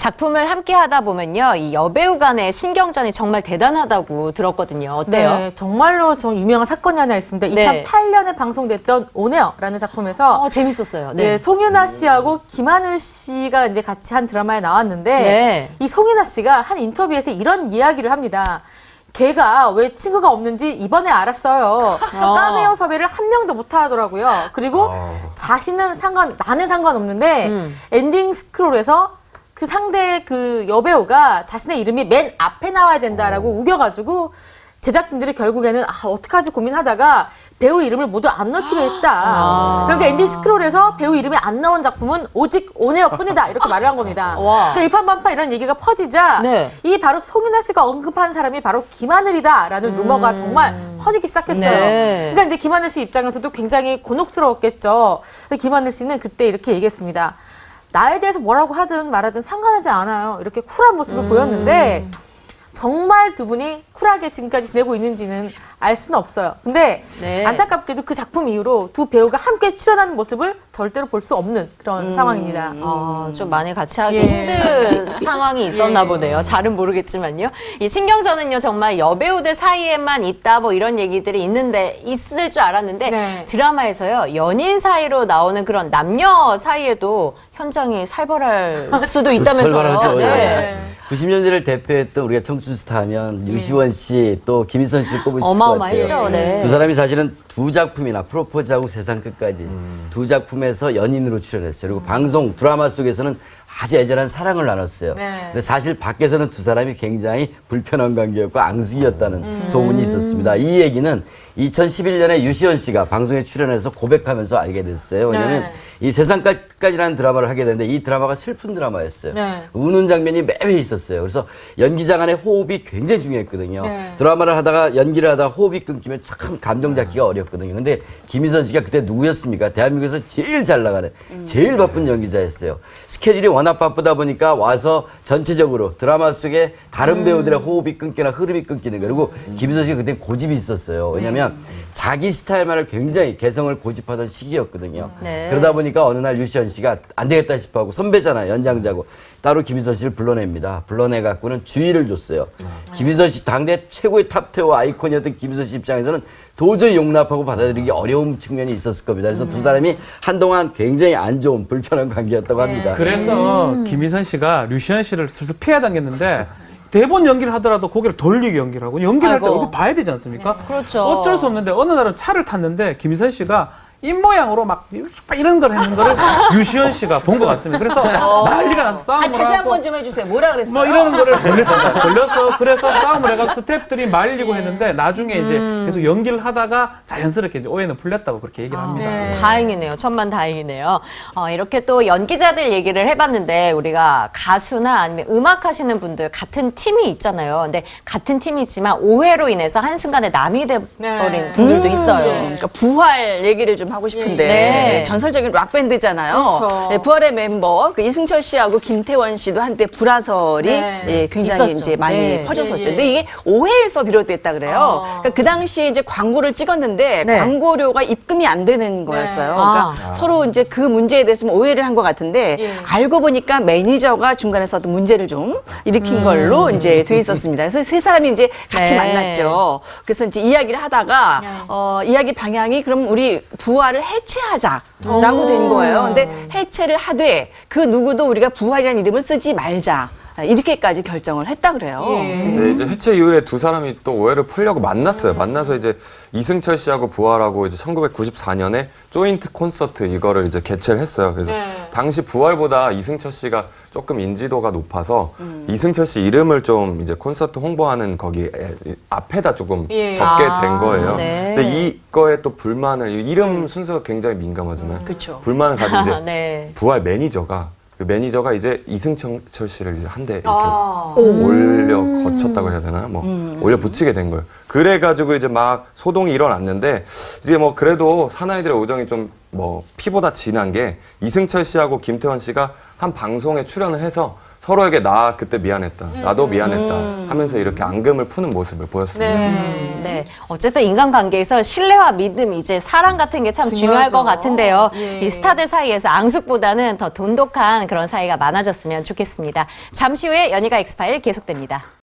작품을 함께 하다 보면요, 이 여배우 간의 신경전이 정말 대단하다고 들었거든요. 어때요? 네, 정말로 좀 유명한 사건이 하나 있습니다. 네. 2008년에 방송됐던 온에어라는 작품에서 재밌었어요. 네, 송윤아 씨하고 김하늘 씨가 이제 같이 한 드라마에 나왔는데 네. 이 송윤아 씨가 한 인터뷰에서 이런 이야기를 합니다. 걔가 왜 친구가 없는지 이번에 알았어요. 카메오 섭외를 한 명도 못 하더라고요. 그리고 나는 상관없는데 엔딩 스크롤에서 그 상대 그 여배우가 자신의 이름이 맨 앞에 나와야 된다라고 우겨가지고 제작진들이 결국에는 어떡하지 고민하다가 배우 이름을 모두 안 넣기로 했다. 그러니까 엔딩 스크롤에서 배우 이름이 안 나온 작품은 오직 온에어뿐이다 이렇게 말을 한 겁니다. 그러니까 일파만파 이런 얘기가 퍼지자 네. 이 바로 송윤아 씨가 언급한 사람이 바로 김하늘이다라는 루머가 정말 퍼지기 시작했어요. 네. 그러니까 이제 김하늘 씨 입장에서도 굉장히 곤혹스러웠겠죠. 김하늘 씨는 그때 이렇게 얘기했습니다. 나에 대해서 뭐라고 하든 말하든 상관하지 않아요. 이렇게 쿨한 모습을 보였는데 정말 두 분이 쿨하게 지금까지 지내고 있는지는 알 수는 없어요. 근데 네. 안타깝게도 그 작품 이후로 두 배우가 함께 출연하는 모습을 절대로 볼 수 없는 그런 상황입니다. 좀 많이 같이 하기 예. 힘든 상황이 있었나 보네요. 잘은 모르겠지만요. 이 신경전은요, 정말 여배우들 사이에만 있다, 뭐 이런 얘기들이 있을 줄 알았는데, 네. 드라마에서요, 연인 사이로 나오는 그런 남녀 사이에도 현장이 살벌할 수도 있다면서요. 살벌하죠. 네. 예. 90년대를 대표했던 우리가 청춘 스타 하면 유시원 씨, 또 김희선 씨를 꼽을 수 있을 것 같아요. 어마어마했죠. 네. 두 사람이 사실은 두 작품이나 프로포즈하고 세상 끝까지 두 작품에서 연인으로 출연했어요. 그리고 방송 드라마 속에서는 아주 애절한 사랑을 나눴어요. 네. 근데 사실 밖에서는 두 사람이 굉장히 불편한 관계였고 앙숙이었다는 소문이 있었습니다. 이 얘기는 2011년에 유시원 씨가 방송에 출연해서 고백하면서 알게 됐어요. 왜냐하면 네. 이 세상 끝까지라는 드라마를 하게 됐는데 이 드라마가 슬픈 드라마였어요. 네. 우는 장면이 매회 있었어요. 그래서 연기자 간의 호흡이 굉장히 중요했거든요. 네. 드라마를 하다가 연기를 하다가 호흡이 끊기면 참 감정 잡기가 어렵거든요. 근데 김희선 씨가 그때 누구였습니까? 대한민국에서 제일 잘 나가는, 제일 바쁜 연기자였어요. 스케줄이 워낙 바쁘다 보니까 와서 전체적으로 드라마 속에 다른 배우들의 호흡이 끊기나 흐름이 끊기는 거예요. 그리고 김희선 씨가 그때 고집이 있었어요. 왜냐하면 자기 스타일만을 굉장히 개성을 고집하던 시기였거든요. 네. 그러다 보니까 어느 날 유시원 씨가 안 되겠다 싶어 하고 선배잖아요. 연장자고. 따로 김희선 씨를 불러냅니다. 불러내갖고는 주의를 줬어요. 김희선 씨 당대 최고의 탑태워 아이콘이었던 김희선 씨 입장에서는 도저히 용납하고 받아들이기 어려운 측면이 있었을 겁니다. 그래서 두 사람이 한동안 굉장히 안 좋은 불편한 관계였다고 합니다. 그래서 김희선 씨가 류시연 씨를 슬슬 피해 당겼는데 대본 연기를 하더라도 고개를 돌리게 연기를 하고 연기를 할 때 아이고. 얼굴 봐야 되지 않습니까? 그렇죠. 어쩔 수 없는데 어느 날은 차를 탔는데 김희선 씨가 입모양으로 막 이런 걸 했는 거를 유시연 씨가 본 것 같습니다. 그래서 난리가 나서 싸움을 다시 하고 한번 좀 해주세요. 뭐라 그랬어요? 뭐 이런 거를 걸려서 그래서 싸움을 해가 스태프들이 말리고 했는데 나중에 이제 계속 연기를 하다가 자연스럽게 이제 오해는 풀렸다고 그렇게 얘기를 합니다. 다행이네요. 천만 다행이네요. 이렇게 또 연기자들 얘기를 해봤는데 우리가 가수나 아니면 음악 하시는 분들 같은 팀이 있잖아요. 근데 같은 팀이지만 오해로 인해서 한순간에 남이 돼버린 분들도 있어요. 그러니까 부활 얘기를 좀 하고 싶은데 네. 전설적인 락 밴드잖아요. 그렇죠. 네, 부활의 멤버 그 이승철 씨하고 김태원 씨도 한때 불화설이 네. 예, 굉장히 있었죠. 이제 많이 네. 퍼졌었죠. 예, 예. 근데 이게 오해에서 비롯됐다 그래요. 그러니까 그 당시에 이제 광고를 찍었는데 네. 광고료가 입금이 안 되는 거였어요. 그러니까 서로 이제 그 문제에 대해서 좀 오해를 한 것 같은데 예. 알고 보니까 매니저가 중간에서 어떤 문제를 좀 일으킨 걸로 이제 돼 있었습니다. 그래서 세 사람이 이제 같이 네. 만났죠. 그래서 이제 이야기를 하다가 이야기 방향이 그럼 우리 부활을 해체하자라고 된 거예요. 근데 해체를 하되 그 누구도 우리가 부활이라는 이름을 쓰지 말자. 이렇게까지 결정을 했다 그래요. 네, 이제 해체 이후에 두 사람이 또 오해를 풀려고 만났어요. 만나서 이제 이승철 씨하고 부활하고 이제 1994년에 조인트 콘서트 이거를 이제 개최를 했어요. 그래서 당시 부활보다 이승철 씨가 조금 인지도가 높아서 이승철 씨 이름을 좀 이제 콘서트 홍보하는 거기 앞에다 조금 적게 된 거예요. 네. 근데 이거에 또 불만을 이름 순서가 굉장히 민감하잖아요. 그쵸. 불만을 가진 이제 네. 부활 매니저가 이제 이승철 씨를 이제 한 대 이렇게 올려 거쳤다고 해야 되나? 올려 붙이게 된 거예요. 그래가지고 이제 막 소동이 일어났는데 이제 뭐 그래도 사나이들의 우정이 좀 뭐 피보다 진한 게 이승철 씨하고 김태원 씨가 한 방송에 출연을 해서 서로에게 나 그때 미안했다, 나도 미안했다 하면서 이렇게 앙금을 푸는 모습을 보였습니다. 네. 어쨌든 인간관계에서 신뢰와 믿음, 이제 사랑 같은 게 참 중요할 것 같은데요. 예. 이 스타들 사이에서 앙숙보다는 더 돈독한 그런 사이가 많아졌으면 좋겠습니다. 잠시 후에 연희가 엑스파일 계속됩니다.